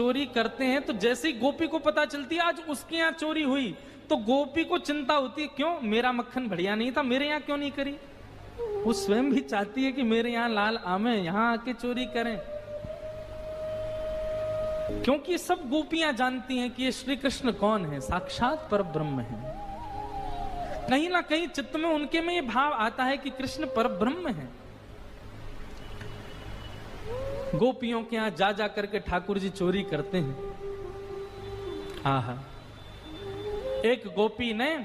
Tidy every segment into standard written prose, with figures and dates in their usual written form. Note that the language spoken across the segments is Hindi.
चोरी करते हैं तो जैसे ही गोपी को पता चलती है आज उसके यहाँ चोरी हुई तो गोपी को चिंता होती है, क्यों मेरा मक्खन बढ़िया नहीं था, मेरे यहाँ क्यों नहीं करी। वो स्वयं भी चाहती है कि मेरे यहाँ लाल आमे, यहाँ आके चोरी करें, क्योंकि सब गोपियां जानती हैं कि ये श्री कृष्ण कौन है, साक्षात परब्रह्म है। कहीं ना कहीं चित्त में उनके में ये भाव आता है कि कृष्ण परब्रह्म है। गोपियों के यहां जा जा करके ठाकुर जी चोरी करते हैं। आहा, एक गोपी ने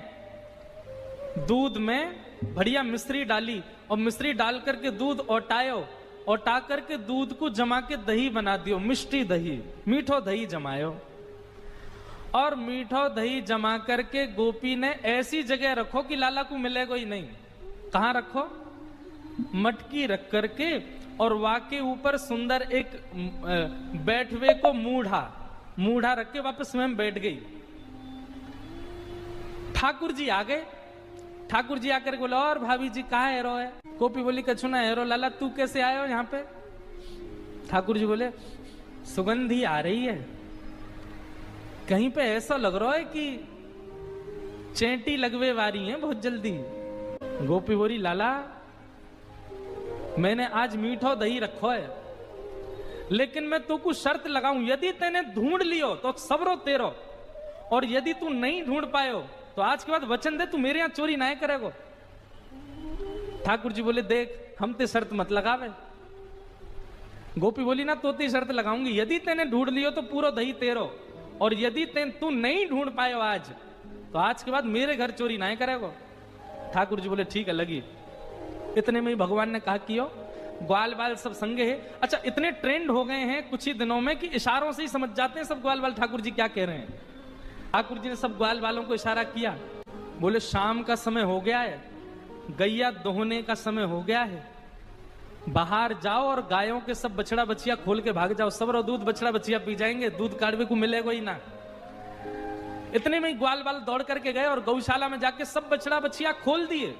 दूध में बढ़िया मिश्री डाली और मिश्री डाल करके दूध ओटायो, ओटा करके दूध को जमा के दही बना दियो, मिष्टी दही, मीठो दही जमायो। और मीठो दही जमा करके गोपी ने ऐसी जगह रखो कि लाला को मिलेगा ही नहीं। कहां रखो? मटकी रख करके और वाके ऊपर सुंदर एक बैठवे को मूढ़ा रख के वापस स्वयं बैठ गई। ठाकुर जी आ गए। ठाकुर जी आकर बोला, और भाभी जी कहाँ एरो है? गोपी बोली, कछु ना एरो। लाला तू कैसे आए हो यहाँ पे? ठाकुर जी बोले, सुगंधी आ रही है, कहीं पे ऐसा लग रहा है कि चेंटी लगवे वारी है बहुत जल्दी। गोपी बोली, लाला मैंने आज मीठो दही रखो है, लेकिन मैं तू को शर्त लगाऊं, यदि तेने ढूंढ लियो तो सबरो तेरो, और यदि तू नहीं ढूंढ पायो तो आज के बाद वचन दे तू मेरे यहां चोरी ना करेगो। ठाकुर जी बोले, देख हम ते शर्त मत लगावे। गोपी बोली, ना तो ती शर्त लगाऊंगी, यदि तेने ढूंढ लियो तो पूरा दही तेरो, और यदि तू नहीं ढूंढ पायो आज तो आज के बाद मेरे घर चोरी ना करेगो। ठाकुर जी बोले, ठीक है लगी। इतने में ही भगवान ने कहा कि ग्वाल बाल सब संगे है। अच्छा, इतने ट्रेंड हो गए हैं कुछ ही दिनों में कि इशारों से ही समझ जाते हैं सब ग्वाल बाल ठाकुर जी क्या कह रहे हैं। ठाकुर जी ने सब ग्वाल बालों को इशारा किया, बोले शाम का समय हो गया है, गैया दोहने का समय हो गया है, बाहर जाओ और गायों के सब बछड़ा बछिया खोल के भाग जाओ, सब दूध बछड़ा बछिया पी जाएंगे, दूध काढ़वे को मिलेगा ही ना। इतने में ही ग्वाल बाल दौड़ करके गए और गौशाला में जाके सब बछड़ा बछिया खोल दिए,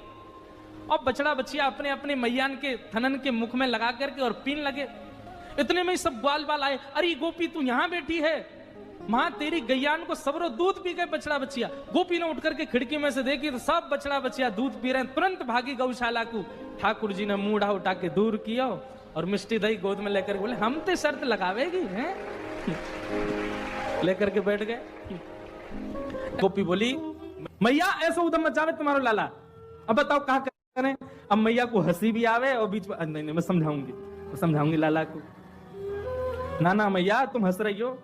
और बछड़ा बछिया अपने अपने मैयान के थनन के मुख में लगा करके और पीन लगे। इतने में ही सब ग्वाल बाल आए, अरे गोपी तू यहां बैठी है, मां तेरी गैयान को सबरो दूध पी गए बछड़ा बछिया। गोपी ने उठ करके खिड़की में से देखी तो सब बछड़ा बछिया दूध पी रहे हैं, तुरंत भागी गौशाला को। ठाकुर जी ने मूढ़ा उठा के दूर किया और मिष्टी दही गोद में लेकर बोले, हम ते शर्त लगावेगी हैं? लेकर के बैठ गए। गोपी बोली, मैया ऐसा उदम मचावे तुम्हारो लाला, अब बताओ कहा करें। अब मैया को हंसी भी आवे और बीच में, नहीं मैं समझाऊंगी लाला को। ना मैया तुम हंस रही हो।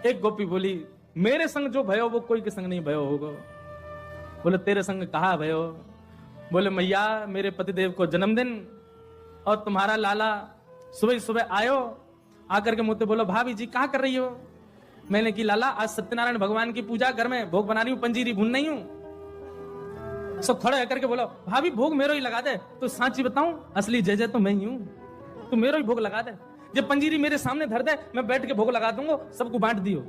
एक गोपी बोली, मेरे संग जो भयो वो कोई के संग नहीं भयो होगा। बोले, तेरे संग कहा भयो? बोले, मैया मेरे पतिदेव को जन्मदिन और तुम्हारा लाला सुबह सुबह आयो, आकर के मुझसे बोलो, भाभी जी क्या कर रही हो? मैंने की, लाला आज सत्यनारायण भगवान की पूजा, घर में भोग बना रही हूं, पंजीरी भून नहीं हूं। सब खड़े होकर के बोलो, भाभी भोग मेरो ही लगा दे। तो सांची बताऊं, असली जय जय तो मैं ही हूं, तू मेरो ही भोग लगा दे। जब पंजीरी मेरे सामने धर दे, मैं बैठ के भोग लगा दूंगा, सबको बांट दियो।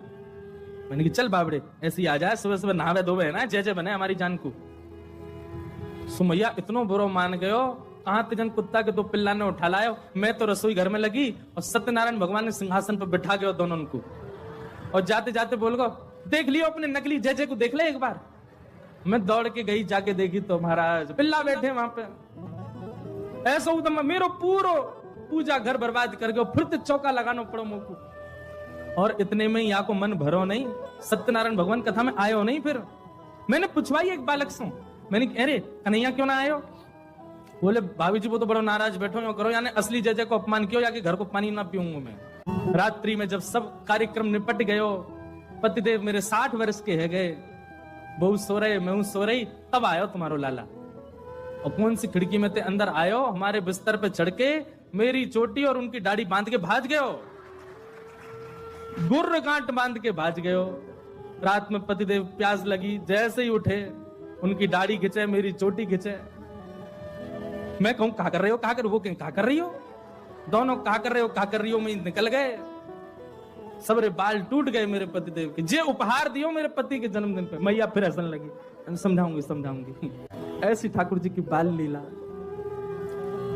मैंने की, चल बाबड़े ऐसे ही आ जाए, सुबह सुबह नहावे धोवे है ना, जय जय बने हमारी जान को। सुमैया इतनो बुरो मान गयो, कहां तिजन कुत्ता के दो पिल्ला ने उठा लायो। मैं तो रसोई घर में लगी और सत्यनारायण भगवान ने सिंहासन पर बिठा गयो दोनों को, और जाते जाते बोल गो, देख लियो अपने नकली जय जय को, देख ले एक बार। मैं दौड़ के गई, जाके देखी तो महाराज पिल्ला बैठे वहां पे। ऐसा उदम मेरो पूरो पूजा घर बर्बाद कर गयो, फिर चौका लगाना पड़ो मुझको। और इतने में यहाँ को मन भरो नहीं, सत्यनारायण भगवान कथा में आयो नहीं। फिर मैंने पूछवाई एक बालक से, मैंने अरे कन्हैया क्यों ना आयो? बोले, भाभी जी वो तो बड़ो नाराज बैठो यो करो, यानी असली जय जय को अपमान कियो, या कि घर को पानी ना पीऊंगा मैं। रात्रि में जब सब कार्यक्रम निपट गयो, पतिदेव मेरे 60 वर्ष के है गए, बहू सो रहे, मैं सो रही, तब आयो तुम्हारो लाला। और कौन सी खिड़की में ते अंदर आयो, हमारे बिस्तर पे चढ़ के मेरी चोटी और उनकी दाढ़ी बांध के भाज गयो, गुर्र गांठ बांध के भाज गयो। रात में पतिदेव प्यास लगी, जैसे ही उठे उनकी दाढ़ी खिंचे, मेरी चोटी खिंचे। मैं कहूं कहा कर रहे हो, कहा कर, वो कहा कर रही हो, दोनों कहा कर रहे हो, कहा कर रही हो, मैं निकल गए। सबरे बाल टूट गए मेरे पतिदेव के, जे उपहार दियो मेरे पति के जन्मदिन पे। मैया फिर हंसने लगी, समझाऊंगी। ऐसी ठाकुर जी की बाल लीला।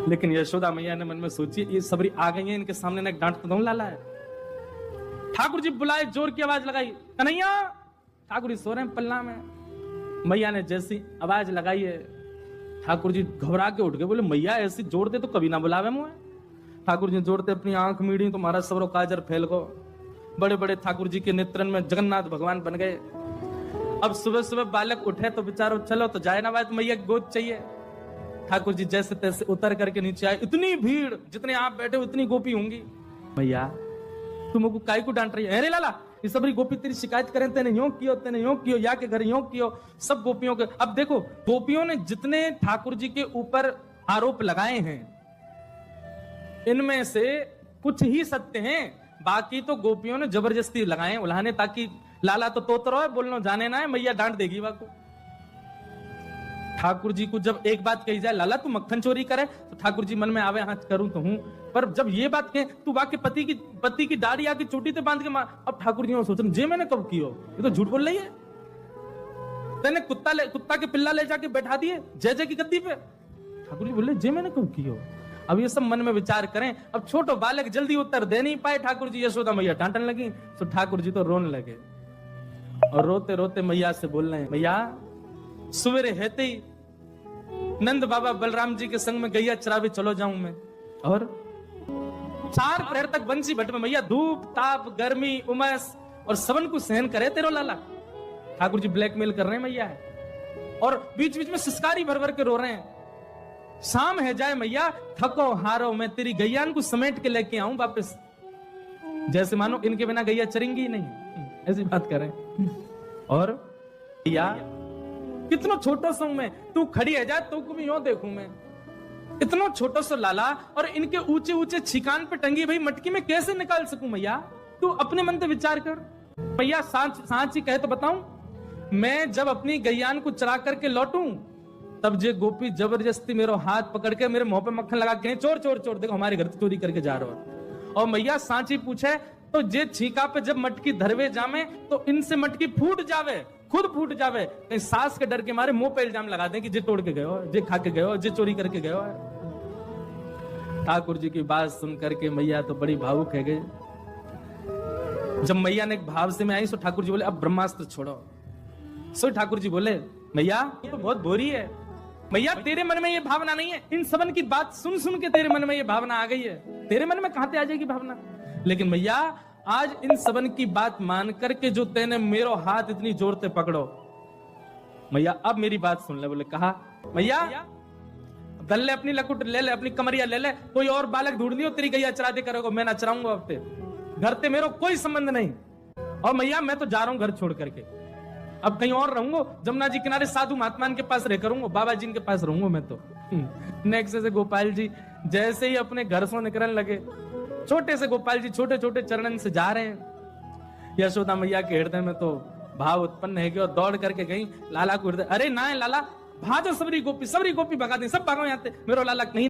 लेकिन यशोदा मैया ने मन में सोची, ये सबरी आ गई है, इनके सामने ना डांट तो दूं लाला है। ठाकुर जी बुलाए, जोर की आवाज लगाई, कन्हैया। ठाकुर जी सो रहे हैं पल्ला में। मैया ने जैसी आवाज लगाई है, ठाकुर जी घबरा के उठ गए, बोले मैया ऐसी जोड़ते तो कभी ना बुलावे मुझे। ठाकुर जी जोड़ते अपनी आंख मीड़ी तो महाराज सबरो काजर फैल गो। बड़े बड़े ठाकुर जी के नेत्रन में जगन्नाथ भगवान बन गए। अब सुबह सुबह बालक उठे तो बेचारो चलो तो जाए ना बात, मैया गोद चाहिए। ठाकुर जी जैसे तैसे उतर करके नीचे आए। इतनी भीड़, जितने आप बैठे उतनी गोपी होंगी। मैया तुमको काय को डांट रही है? अरे लाला ये सब गोपी तेरी शिकायत करें, तेने यूं कियो या के घर यूं कियो। सब गोपियों के, अब देखो गोपियों ने जितने ठाकुर जी के ऊपर आरोप लगाए हैं इनमें से कुछ ही सत्य हैं, बाकी तो गोपियों ने जबरदस्ती लगाए उल्हाने, ताकि लाला तो तोतरो है, बोलना जाने ना है, मैया डांट देगी वाको। ठाकुर जी को जब एक बात कही जाए, लाला तू मक्खन चोरी करे, तो ठाकुर जी मन में आवे हाँ करूं तो हूं, पर जब ये बात कहे तू वाके पति की दाढ़ी आके चोटी ते बांध के मार, अब ठाकुर जी सोच रहे जे मैंने कब कियो, ये तो झूठ बोल रही है। तेने कुत्ता के पिल्ला ले जाके बैठा दिए जय जय की गद्दी पे। ठाकुर जी बोले जे मैंने कब कियो। अब ये सब मन में विचार करें। अब छोटो बालक जल्दी उत्तर दे नहीं पाए। ठाकुर जी यशोदा मैया डांटन लगी, तो ठाकुर जी तो रोने लगे और रोते रोते मैया से बोल रहे हैं, मैया सवेरे हेते ही नंद बाबा बलराम जी के संग में गैया चरावे चलो जाऊं मैं, और 4 प्रहर तक बंसी भट्ट में मैया धूप ताप गर्मी उमस और सबन को सहन करे तेरो लाला। ठाकुर जी ब्लैकमेल कर रहे हैं मैया है, और बीच बीच में सिसकारी भर भर के रो रहे हैं। शाम है जाए मैया, थको हारो मैं तेरी गैयान को समेट के लेके आऊं वापस, जैसे मानो इनके बिना गैया चरेंगी ही नहीं, ऐसी बात करें। और भैया कितना छोटा सा हूं मैं, तू खड़ी है जा तो भी यूं देखूं मैं, इतना छोटा सा लाला और इनके ऊंचे ऊंचे छिकान पे टंगी भाई मटकी में कैसे निकाल सकूं मैया? तू अपने मन से विचार कर भैया। सांच ही कहे तो बताऊं, मैं जब अपनी गैयान को चरा करके लौटूं तब जे गोपी जबरदस्ती मेरा हाथ पकड़ के मेरे मुंह पे मक्खन लगा के चोर चोर चोर, देखो हमारे घर चोरी करके जा रहा हो। और मैया सांची पूछे तो जे छीका पे जब मटकी धरवे जामे तो इनसे मटकी फूट जावे, खुद फूट जावे, कहीं सास के डर के मारे मुंह पे इल्जाम लगा दें कि जे तोड़ के गए हो, जे खा के गए हो, जे चोरी करके गए हो। ठाकुर जी की बात सुन करके मैया तो बड़ी भावुक है गई। जब मैया ने एक भाव से में आई तो ठाकुर जी बोले अब ब्रह्मास्त्र छोड़ो। सो ठाकुर जी बोले मैया ये तो बहुत बोरी है, मैया तेरे मन में ये भावना नहीं है, इन सबन की बात सुन सुन के तेरे मन में ये भावना आ गई है, तेरे मन में कहां से आ जाएगी भावना। लेकिन मैया आज इन सबन की बात मान करके जो तेने मेरो हाथ इतनी जोर से पकड़ो, मैया अब मेरी बात सुन ले। बोले कहा मैया दल ले अपनी लकुट ले ले, अपनी कमरिया ले ले, कोई और बालक ढूंढ लियो तेरी गैया चरा दे करोगे, मैं ना चराऊंगा अब ते घर ते मेरो कोई संबंध नहीं। और मैया मैं तो जा रहा हूं घर छोड़ करके, अब कहीं और रहूंगा, जमुना जी किनारे साधु महात्मान के पास रह करूंगा, बाबा जी के पास रहूंगा मैं तो। नेक्स्ट से गोपाल जी जैसे ही अपने घर से निकलने लगे, छोटे से गोपाल जी छोटे छोटे चरणन से जा रहे हैं। यशोदा मैया के हृदय में तो भाव उत्पन्न है कि और दौड़ करके गई लाला को हृदय, अरे ना है लाला भाजो सबरी गोपी भगा दी, सब भागो यहाँ से, मेरो लाला नहीं